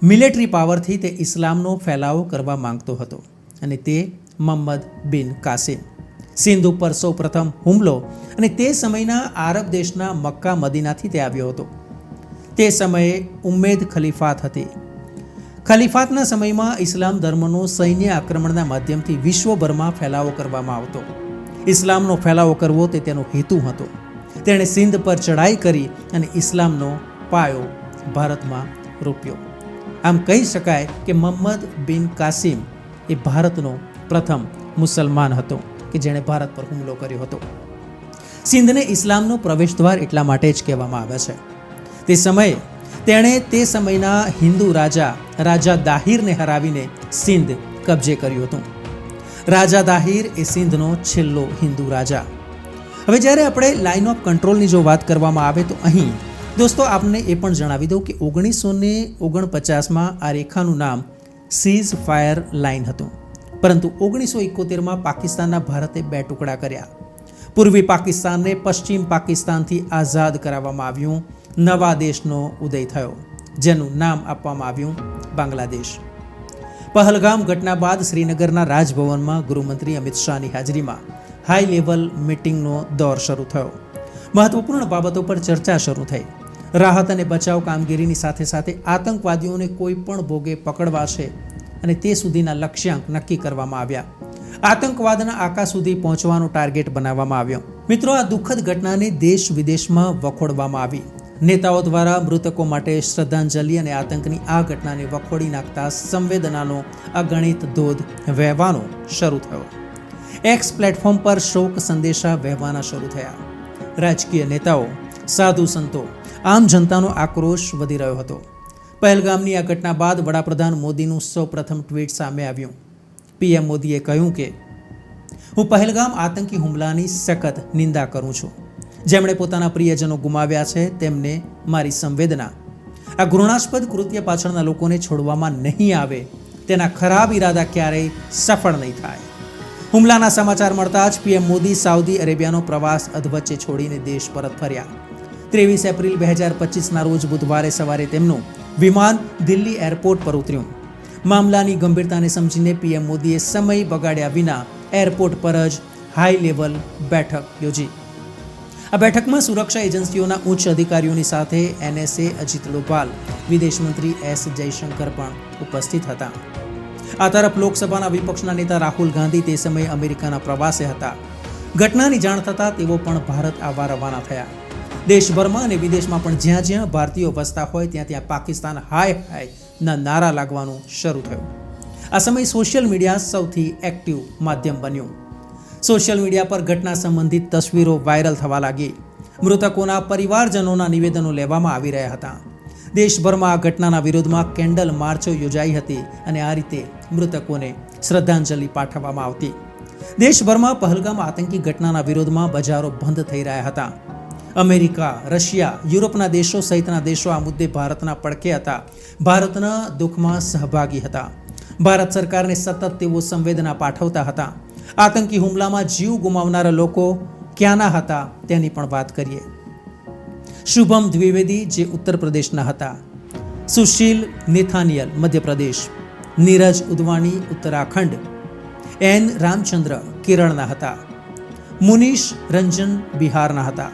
મિલિટરી પાવરથી તે ઇસ્લામનો ફેલાવો કરવા માંગતો હતો અને તે મોહમ્મદ બિન કાસિમ. સિંધ ઉપર સૌ પ્રથમ હુમલો અને તે સમયના આરબ દેશના મક્કા મદીનાથી તે આવ્યો હતો. તે સમયે ઉમ્મેદ ખલીફાત હતી. ખલીફાતના સમયમાં ઇસ્લામ ધર્મનો સૈન્ય આક્રમણના માધ્યમથી વિશ્વભરમાં ફેલાવો કરવામાં આવતો. ઇસ્લામનો ફેલાવો કરવો તે તેનો હેતુ હતો. તેણે સિંધ પર ચઢાઈ કરી અને ઇસ્લામનો પાયો ભારતમાં રોપ્યો. આમ કહી શકાય કે મોહમ્મદ બિન કાસિમ એ ભારતનો પ્રથમ મુસલમાન હતો કે જેણે ભારત પર હુમલો કર્યો હતો. સિંધને ઇસ્લામનો પ્રવેશદ્વાર એટલા માટે જ કહેવામાં આવે છે. તે સમયે તેણે તે સમયના હિન્દુ રાજા દાહિરને હરાવીને સિંધ કબજે કર્યું હતું. રાજા દાહિર એ સિંધનો છેલ્લો હિન્દુ રાજા. હવે જ્યારે આપણે લાઇન ઓફ કંટ્રોલની જો વાત કરવામાં આવે તો અહીં દોસ્તો આપને એ પણ જણાવી દઉં કે 1949માં આ રેખાનું નામ સીઝ ફાયર લાઇન હતું, પરંતુ 1971માં પાકિસ્તાનના ભારતે 2 ટુકડા કર્યા. પૂર્વી પાકિસ્તાનને પશ્ચિમ પાકિસ્તાનથી આઝાદ કરાવવામાં આવ્યું. નવા દેશનો ઉદય થયો જેનું નામ આપવામાં આવ્યું બાંગ્લાદેશ. પહલગામ ઘટના બાદ શ્રીનગરના રાજભવનમાં ગૃહમંત્રી અમિત શાહની હાજરીમાં હાઈ લેવલ મીટિંગનો દોર શરૂ થયો. મહત્વપૂર્ણ બાબતો પર ચર્ચા શરૂ થઈ. રાહત અને બચાવ કામગીરીની સાથે સાથે આતંકવાદીઓને કોઈ પણ ભોગે પકડવા છે અને તે સુધીના લક્ષ્યાંક નક્કી કરવામાં આવ્યા. આતંકવાદના આકા સુધી પહોંચવાનો ટાર્ગેટ બનાવવામાં આવ્યો. મિત્રો, આ દુઃખદ ઘટનાને દેશ વિદેશમાં વખોડવામાં આવી. નેતાઓ દ્વારા મૃતકો માટે શ્રદ્ધાંજલિ અને આતંકની આ ઘટનાને વખોડી નાખતા સંવેદનાનો અગણિત ધોધ વહેવાનો શરૂ થયો. એક્સ પ્લેટફોર્મ પર શોક સંદેશા વહેવાના શરૂ થયા. રાજકીય નેતાઓ, સાધુ સંતો, આમ જનતાનો આક્રોશ વધી રહ્યો હતો. પહેલગામની આ ઘટના બાદ વડાપ્રધાન મોદીનું સૌ પ્રથમ ટ્વીટ સામે આવ્યું. પીએમ મોદીએ કહ્યું કે હું પહેલગામ આતંકી હુમલાની સખત નિંદા કરું છું. જેમણે પોતાના પ્રિયજનો ગુમાવ્યા છે તેમને મારી સંવેદના. આ ઘૃણાસ્પદ કૃત્ય પાછળના લોકોને છોડવામાં નહીં આવે. તેના ખરાબ ઈરાદા ક્યારેય સફળ નહીં થાય. હુમલાના સમાચાર મળતા જ પીએમ મોદી સાઉદી અરેબિયાનો પ્રવાસ અધવચ્ચે છોડીને દેશ પરત ફર્યા. 23 એપ્રિલ 2025ના રોજ બુધવારે સવારે તેમનું વિમાન દિલ્હી એરપોર્ટ પર ઉતર્યું. મામલાની ગંભીરતાને સમજીને પીએમ મોદીએ સમય બગાડ્યા વિના એરપોર્ટ પર જ હાઈ લેવલ બેઠક યોજી. આ બેઠકમાં સુરક્ષા એજન્સીઓના ઉચ્ચ અધિકારીઓની સાથે NSA અજીત ડોભાલ, વિદેશ મંત્રી S જયશંકર પણ ઉપસ્થિત હતા. આ તરફ લોકસભાના વિપક્ષના નેતા રાહુલ ગાંધી તે સમયે અમેરિકાના પ્રવાસે હતા. ઘટનાની જાણ થતાં તેઓ પણ ભારત આવવા રવાના થયા. દેશભરમાં અને વિદેશમાં પણ જ્યાં જ્યાં ભારતીયો વસતા હોય ત્યાં ત્યાં પાકિસ્તાન હાય હાય ના નારા લાગવાનું શરૂ થયું. આ સમયે સોશિયલ મીડિયા સૌથી એક્ટિવ માધ્યમ બન્યું. સોશિયલ મીડિયા પર ઘટના સંબંધિત તસવીરો વાયરલ થવા લાગી. મૃતકોના પરિવારજનોના નિવેદનો લેવામાં આવી રહ્યા હતા. દેશભરમાં આ ઘટનાના વિરોધમાં કેન્ડલ માર્ચો યોજાઈ હતી અને આ રીતે મૃતકોને શ્રદ્ધાંજલિ પાઠવવામાં આવતી. દેશભરમાં પહલગામ આતંકી ઘટનાના વિરોધમાં બજારો બંધ થઈ રહ્યા હતા. અમેરિકા, રશિયા, યુરોપના દેશો સહિતના દેશો આ મુદ્દે ભારતના પડખે હતા. ભારતના દુઃખમાં સહભાગી હતા. ભારત સરકારને સતત તેઓ સંવેદના પાઠવતા હતા. આતંકી હુમલામાં જીવ ગુમાવનારા લોકો ક્યાંના હતા તેની પણ વાત કરીએ. શુભમ દ્વિવેદી જે ઉત્તર પ્રદેશના હતા, સુશીલ નેથાનિયલ મધ્યપ્રદેશ, નીરજ ઉદવાણી ઉત્તરાખંડ, N રામચંદ્ર કેરળના હતા, મુનીશ રંજન બિહારના હતા,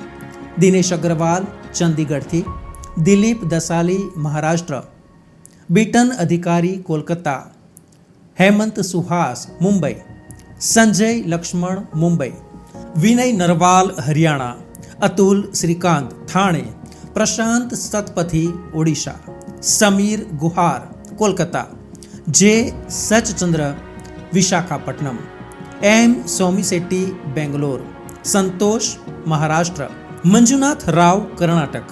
દિનેશ અગ્રવાલ ચંદીગઢથી, દિલીપ દસાલી મહારાષ્ટ્ર, બીટન અધિકારી કોલકાતા, હેમંત સુહાસ મુંબઈ, સંજય લક્ષ્મણ મુંબઈ, વિનય નરવાલ હરિયાણા, અતુલ શ્રીકાંત થાણે, પ્રશાંત સતપથી ઓડિશા, સમીર ગુહાર કોલકાતા, જે સચચંદ્ર વિશાખાપટ્ટનમ, M સોમીશેટ્ટી બેંગ્લોર, સંતોષ મહારાષ્ટ્ર, મંજુનાથ રાવ કર્ણાટક,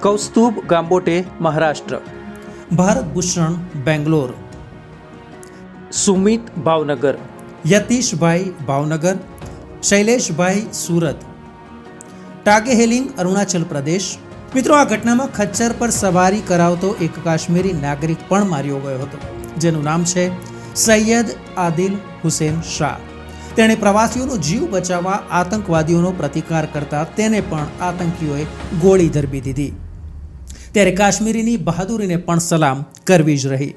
કૌસ્તુભ ગાંબોટે મહારાષ્ટ્ર, ભારત ભૂષણ બેંગ્લોર, સુમિત ભાવનગર, યતીશભાઈ ભાવનગર, શૈલેષભાઈ સુરત, ટાગે હેલિંગ અરુણાચલ પ્રદેશ. મિત્રો, આ ઘટનામાં ખચ્ચર પર સવારી કરાવતો એક કાશ્મીરી નાગરિક પણ માર્યો ગયો હતો, જેનું નામ છે સૈયદ આદિલ હુસેન શાહ. તેણે પ્રવાસીઓનો જીવ બચાવવા આતંકવાદીઓનો પ્રતિકાર કરતા તેને પણ આતંકીઓએ ગોળી ધરબી દીધી. ત્યારે કાશ્મીરીની બહાદુરીને પણ સલામ કરવી જ રહી.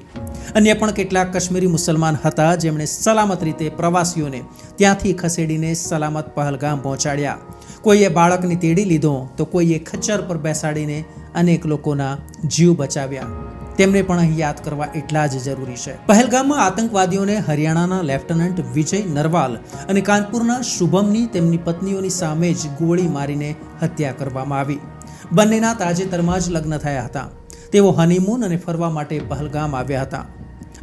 અન્ય પણ કેટલાક કાશ્મીરી મુસલમાન હતા જેમણે સલામત રીતે પ્રવાસીઓને ત્યાંથી ખસેડીને સલામત પહલગામ પહોંચાડ્યા. કોઈએ બાળકને તેડી લીધો તો કોઈએ ખચ્ચર પર બેસાડીને અનેક લોકોના જીવ બચાવ્યા. તેમને પણ અહીં યાદ કરવા એટલા જ જરૂરી છે. પહલગામમાં આતંકવાદીઓને હરિયાણાના લેફ્ટનન્ટ વિજય નરવાલ અને કાનપુરના શુભમની તેમની પત્નીઓની સામે જ ગોળી મારીને હત્યા કરવામાં આવી. બંનેના તાજેતરમાં જ લગ્ન થયા હતા. તેઓ હનીમૂન અને ફરવા માટે પહલગામ આવ્યા હતા.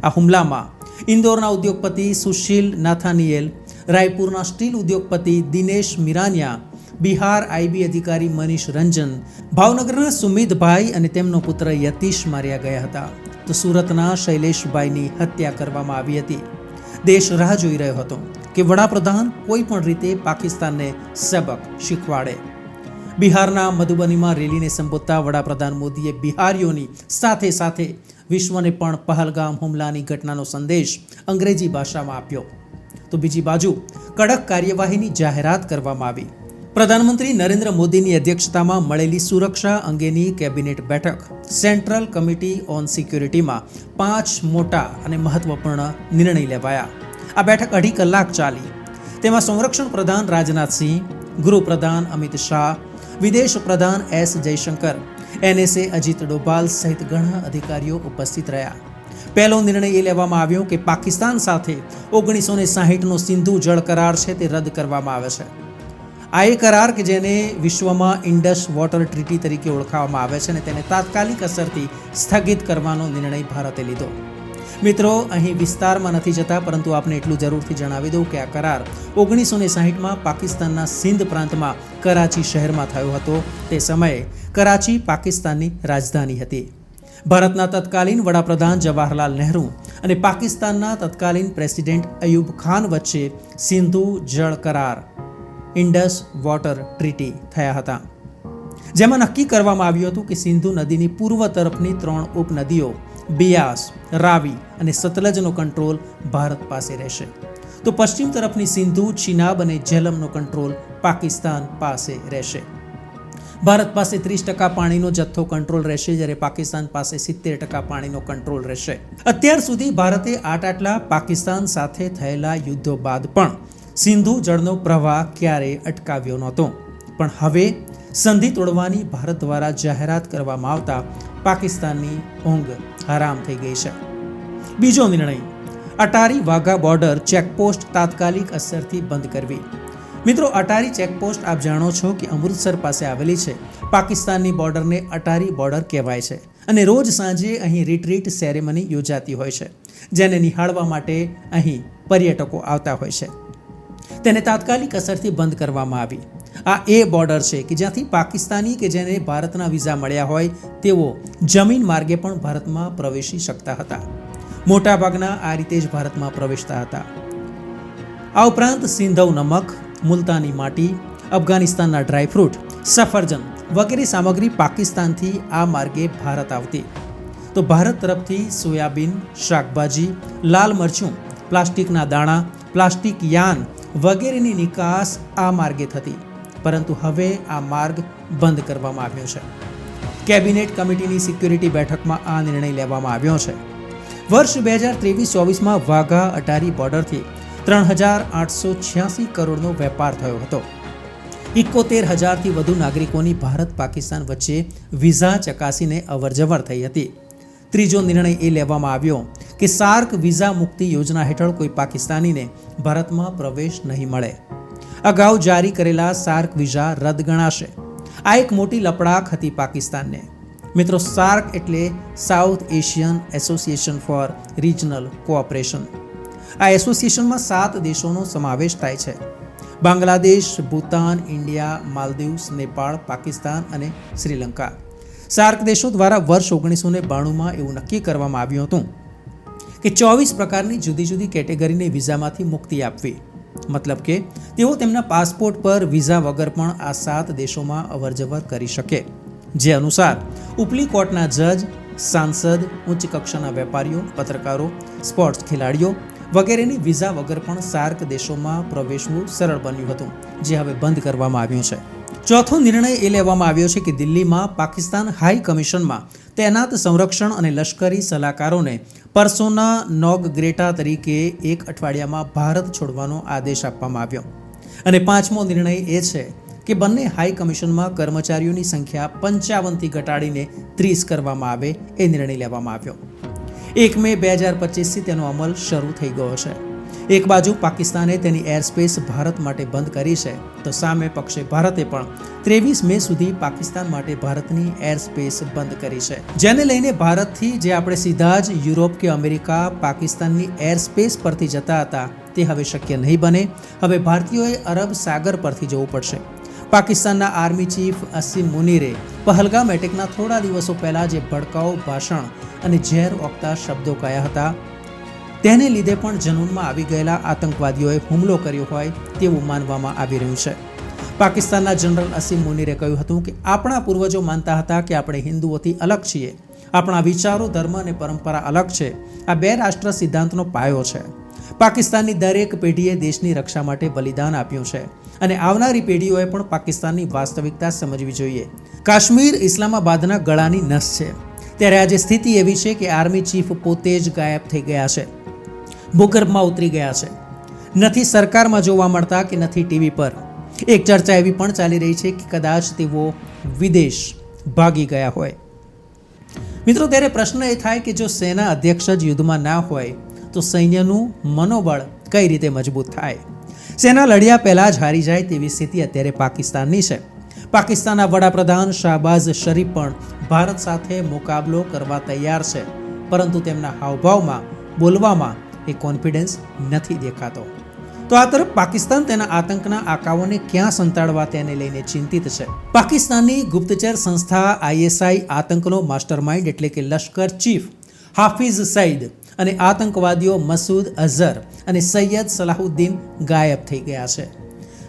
આ હુમલામાં ઇન્દોરના ઉદ્યોગપતિ સુશીલ નાથાનિયેલ, રાયપુરના સ્ટીલ ઉદ્યોગપતિ દિનેશ મિરાનિયા, બિહાર IB અધિકારી મનીષ રંજન, ભાવનગરના સુમિતભાઈ અને તેમનો પુત્ર યતીશ માર્યા ગયા હતા. તો સુરતના શૈલેષભાઈની હત્યા કરવામાં આવી હતી. દેશ રાહ જોઈ રહ્યો હતો કે વડાપ્રધાન કોઈ પણ રીતે પાકિસ્તાનને સબક શીખવાડે. બિહારના મધુબનીમાં રેલીને સંબોધતા વડાપ્રધાન મોદીએ બિહારીઓની સાથે સાથે વિશ્વને પણ પહલગામ હુમલાની ઘટનાનો સંદેશ અંગ્રેજી ભાષામાં આપ્યો. તો બીજી બાજુ કડક કાર્યવાહીની જાહેરાત કરવામાં આવી. પ્રધાનમંત્રી નરેન્દ્ર મોદીની અધ્યક્ષતામાં મળેલી સુરક્ષા અંગેની કેબિનેટ બેઠક સેન્ટ્રલ કમિટી ઓન સિક્યોરિટીમાં 5 મોટા અને મહત્વપૂર્ણ નિર્ણય લેવાયા. આ બેઠક 2.5 કલાક ચાલી. તેમાં સંરક્ષણ પ્રધાન રાજનાથસિંહ, ગૃહપ્રધાન અમિત શાહ, વિદેશ પ્રધાન S જયશંકર, NSA અજીત ડોભાલ સહિત ઘણા અધિકારીઓ ઉપસ્થિત રહ્યા. પહેલો નિર્ણય એ લેવામાં આવ્યો કે પાકિસ્તાન સાથે 1960નો સિંધુ જળ કરાર છે તે રદ કરવામાં આવે છે. આ એ કરાર કે જેને વિશ્વમાં ઇન્ડસ વોટર ટ્રીટી તરીકે ઓળખાવવામાં આવે છે અને તેને તાત્કાલિક અસરથી સ્થગિત કરવાનો નિર્ણય ભારતે લીધો. મિત્રો, અહીં વિસ્તારમાં નથી જતા, પરંતુ આપને એટલું જરૂરથી જણાવી દઉં કે આ કરાર 1960માં પાકિસ્તાનના સિંધ પ્રાંતમાં કરાચી શહેરમાં થયો હતો. તે સમયે કરાચી પાકિસ્તાનની રાજધાની હતી. ભારતના તત્કાલીન વડાપ્રધાન જવાહરલાલ નહેરુ અને પાકિસ્તાનના તત્કાલીન પ્રેસિડેન્ટ અયુબ ખાન વચ્ચે સિંધુ જળ કરાર ઇન્ડસ વોટર ટ્રીટી થયા હતા, જેમાં નક્કી કરવામાં આવ્યું હતું કે સિંધુ નદીની પૂર્વ તરફની 3 ઉપનદીઓ બિયાસ, રાવી અને સતલજનો કંટ્રોલ ભારત પાસે રહેશે, તો પશ્ચિમ તરફની સિંધુ, ચિનાબ અને ઝેલમનો કંટ્રોલ પાકિસ્તાન પાસે રહેશે. ભારત પાસે 30% પાણીનો જથ્થો કંટ્રોલ રહેશે, જ્યારે પાકિસ્તાન પાસે 70% પાણીનો કંટ્રોલ રહેશે. અત્યાર સુધી ભારતે આટલા પાકિસ્તાન સાથે થયેલા યુદ્ધો બાદ પણ સિંધુ જળનો પ્રવાહ ક્યારેય અટકાવ્યો નહોતો. પણ હવે સંધિ તોડવાની ભારત દ્વારા જાહેરાત કરવામાં આવતા પાકિસ્તાનની ઊંઘ હરામ થઈ ગઈ છે. બીજો નિર્ણય, અટારી વાઘા બોર્ડર ચેકપોસ્ટ તાત્કાલિક અસરથી બંધ કરવી. મિત્રો, અટારી ચેકપોસ્ટ આપ જાણો છો કે અમૃતસર પાસે આવેલી છે. પાકિસ્તાનની બોર્ડરને અટારી બોર્ડર કહેવાય છે અને રોજ સાંજે અહીં રિટ્રીટ સેરેમની યોજાતી હોય છે, જેને નિહાળવા માટે અહીં પર્યટકો આવતા હોય છે. તેને તાત્કાલિક અસરથી બંધ કરવામાં આવી. આ એ બોર્ડર છે કે જ્યાંથી પાકિસ્તાની કે જેને ભારતના વિઝા મળ્યા હોય તેઓ જમીન માર્ગે પણ ભારતમાં પ્રવેશી શકતા હતા. મોટાભાગના આ રીતે જ ભારતમાં પ્રવેશતા હતા. આ ઉપરાંત સિંધવ નમક, મુલતાની માટી, અફઘાનિસ્તાનના ડ્રાયફ્રૂટ, સફરજન વગેરે સામગ્રી પાકિસ્તાનથી આ માર્ગે ભારત આવતી. તો ભારત તરફથી સોયાબીન, શાકભાજી, લાલ મરચું, પ્લાસ્ટિકના દાણા, પ્લાસ્ટિક યાન વગેરેની નિકાસ આ માર્ગે થતી. પરંતુ હવે આ માર્ગ બંધ કરવામાં આવ્યો છે. કેબિનેટ કમિટીની સિક્યુરિટી બેઠકમાં આ નિર્ણય લેવામાં આવ્યો છે. વર્ષ 2023-24માં વાઘા અટારી બોર્ડરથી 3,886 કરોડનો વેપાર થયો હતો. 71,000થી વધુ નાગરિકોની ભારત પાકિસ્તાન વચ્ચે વિઝા ચકાસીને અવરજવર થઈ હતી. ત્રીજો નિર્ણય એ લેવામાં આવ્યો કે સાર્ક વિઝા મુક્તિ યોજના હેઠળ કોઈ પાકિસ્તાનીને ભારતમાં પ્રવેશ નહીં મળે. અગાઉ જારી કરેલા સાર્ક વિઝા રદ ગણાશે. આ એક મોટી લપડાક હતી પાકિસ્તાનને. મિત્રો, સાર્ક એટલે south Asian association four regional cooperation. આ એસોસિએશનમાં 7 દેશોનો સમાવેશ થાય છે: બાંગ્લાદેશ, ભૂતાન, ઇન્ડિયા, માલદીવ્સ, નેપાળ, પાકિસ્તાન અને શ્રીલંકા. સાર્ક દેશો દ્વારા વર્ષ 1992માં એવું નક્કી કરવામાં આવ્યું હતું કે 24 પ્રકારની જુદી જુદી કેટેગરીની વિઝામાંથી મુક્તિ આપવી. મતલબ કે તેઓ તેમના પાસપોર્ટ પર વિઝા વગર પણ આ 7 દેશોમાં અવરજવર કરી શકે. જે અનુસાર ઉપલી કોર્ટના જજ, સાંસદ, ઉચ્ચ કક્ષાના વેપારીઓ, પત્રકારો, સ્પોર્ટ્સ ખેલાડીઓ વગેરેની વિઝા વગર પણ સાર્ક દેશોમાં પ્રવેશવું સરળ બન્યું હતું, જે હવે બંધ કરવામાં આવ્યું છે. ચોથો નિર્ણય એ લેવામાં આવ્યો છે કે દિલ્હીમાં પાકિસ્તાન હાઈ કમિશનમાં તૈનાત સંરક્ષણ અને લશ્કરી સલાહકારોને પર્સોના નોગ ગ્રેટા તરીકે 1 અઠવાડિયામાં ભારત છોડવાનો આદેશ આપવામાં આવ્યો. અને પાંચમો નિર્ણય એ છે કે બંને હાઈ કમિશનમાં કર્મચારીઓની સંખ્યા 55થી ઘટાડીને 30 કરવામાં આવે એ નિર્ણય લેવામાં આવ્યો. 1 મે 2025થી તેનો અમલ શરૂ થઈ ગયો છે. એક બાજુ પાકિસ્તાને તેની એરસ્પેસ ભારત માટે બંધ કરી છે, તો સામે પક્ષે ભારતે પણ 23 મે સુધી પાકિસ્તાન માટે ભારતની એરસ્પેસ બંધ કરી છે. જેને લઈને ભારતથી જે આપણે સીધા જ યુરોપ કે અમેરિકા પાકિસ્તાનની એરસ્પેસ પરથી જતા હતા તે હવે શક્ય નહીં બને. હવે ભારતીયોએ અરબ સાગર પરથી જવું પડશે. પાકિસ્તાનના આર્મી ચીફ અસીમ મુનીરે પહલગામ એટેકના થોડા દિવસો પહેલા જે ભડકાઉ ભાષણ અને ઝેર ઓકતા શબ્દો કહ્યા હતા તેને લીધે પણ જનૂનમાં આવી ગયેલા આતંકવાદીઓએ હુમલો કર્યો હોય તેવું માનવામાં આવી રહ્યું છે. પાકિસ્તાનના જનરલ અસીમ મુનીરે કહ્યું હતું કે આપણા પૂર્વજો માનતા હતા કે આપણે હિન્દુઓથી અલગ છીએ. આપણા વિચારો, ધર્મ અને પરંપરા અલગ છે. આ 2 રાષ્ટ્ર સિદ્ધાંતનો પાયો છે. પાકિસ્તાનની દરેક પેઢીએ દેશની રક્ષા માટે બલિદાન આપ્યું છે અને આવનારી પેઢીઓએ પણ પાકિસ્તાનની વાસ્તવિકતા સમજવી જોઈએ. કાશ્મીર ઇસ્લામાબાદના ગળાની નસ છે, ત્યારે આજે સ્થિતિ એવી છે કે આર્મી ચીફ પોતે જ ગાયબ થઈ ગયા છે, ભૂગર્ભમાં ઉતરી ગયા છે. નથી સરકારમાં જોવા મળતા કે નથી ટીવી પર. એક ચર્ચા એવી પણ ચાલી રહી છે કે કદાચ તેઓ વિદેશ ભાગી ગયા હોય. મિત્રો, ત્યારે પ્રશ્ન એ થાય કે જો સેના અધ્યક્ષ જ યુદ્ધમાં ના હોય તો સૈન્યનું મનોબળ કઈ રીતે મજબૂત થાય? સેના લડ્યા પહેલા જ હારી જાય તેવી સ્થિતિ અત્યારે પાકિસ્તાનની છે. પાકિસ્તાનના વડાપ્રધાન શાહબાઝ શરીફ પણ ભારત સાથે મુકાબલો કરવા તૈયાર છે, પરંતુ તેમના હાવભાવમાં, બોલવામાં એ કોન્ફિડન્સ નથી દેખાતો. તો આ તરફ પાકિસ્તાન તેના આતંકના આકાઓને ક્યાં સંતાડવા તેને લઈને ચિંતિત છે. પાકિસ્તાનની ગુપ્તચર સંસ્થા ISI આતંકનો માસ્ટરમાઇન્ડ એટલે કે લશ્કર ચીફ હાફિઝ સઈદ અને આતંકવાદીઓ મસૂદ અઝહર અને સૈયદ સલાહુદ્દીન ગાયબ થઈ ગયા છે.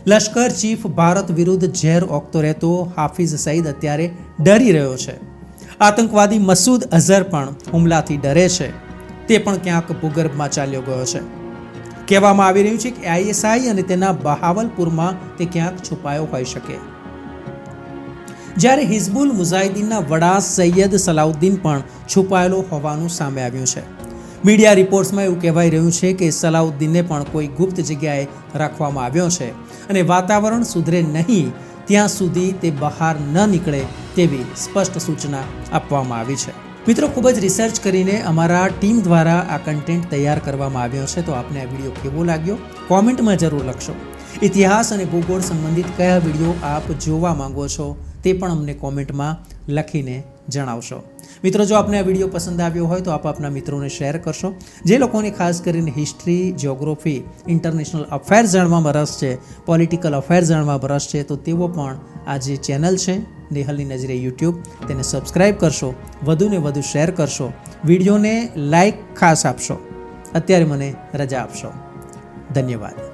લશ્કર ચીફ ભારત વિરુદ્ધ ઝેર ઓકતો રહેતો હાફિઝ સઈદ અત્યારે ડરી રહ્યો છે. આતંકવાદી મસૂદ અઝહર પણ હુમલાથી ડરે છે. તે પણ ક્યાંક ભૂગર્ભમાં ચાલ્યો ગયો છે. કહેવામાં આવી રહ્યું છે કે ISI અને તેના બહાવલપુરમાં તે ક્યાંક છુપાયો હોઈ શકે. જ્યારે હિઝબુલ મુજાહિદીનના વડા સૈયદ સલાઉદ્દીન પણ છુપાયેલો હોવાનું સામે આવ્યું છે. મીડિયા રિપોર્ટ્સમાં એવું કહેવાઈ રહ્યું છે કે સલાઉદ્દીનને પણ કોઈ ગુપ્ત જગ્યાએ રાખવામાં આવ્યો છે અને વાતાવરણ સુધરે નહીં ત્યાં સુધી તે બહાર ન નીકળે તેવી સ્પષ્ટ સૂચના આપવામાં આવી છે. મિત્રો, ખૂબ જ રિસર્ચ કરીને અમારા ટીમ દ્વારા આ કન્ટેન્ટ તૈયાર કરવામાં આવ્યો છે. તો આપને આ વિડીયો કેવો લાગ્યો કોમેન્ટમાં જરૂર લખશો. ઇતિહાસ અને ભૂગોળ સંબંધિત કયા વિડીયો આપ જોવા માંગો છો તે પણ અમને કોમેન્ટમાં લખીને જણાવશો. મિત્રો, જો આપને આ વિડીયો પસંદ આવ્યો હોય તો આપ આપના મિત્રોને શેર કરશો. જે લોકોને ખાસ કરીને હિસ્ટ્રી, જિયોગ્રાફી, ઇન્ટરનેશનલ અફેર્સ જાણવામાં રસ છે, પોલિટિકલ અફેર્સ જાણવામાં રસ છે, તો તેઓ પણ આ જે ચેનલ છે નેહલની નજરે યુટ્યુબ તેને સબસ્ક્રાઈબ કરશો, વધુને વધુ શેર કરશો, વિડીયોને લાઈક ખાસ આપશો. અત્યારે મને રજા આપશો. ધન્યવાદ.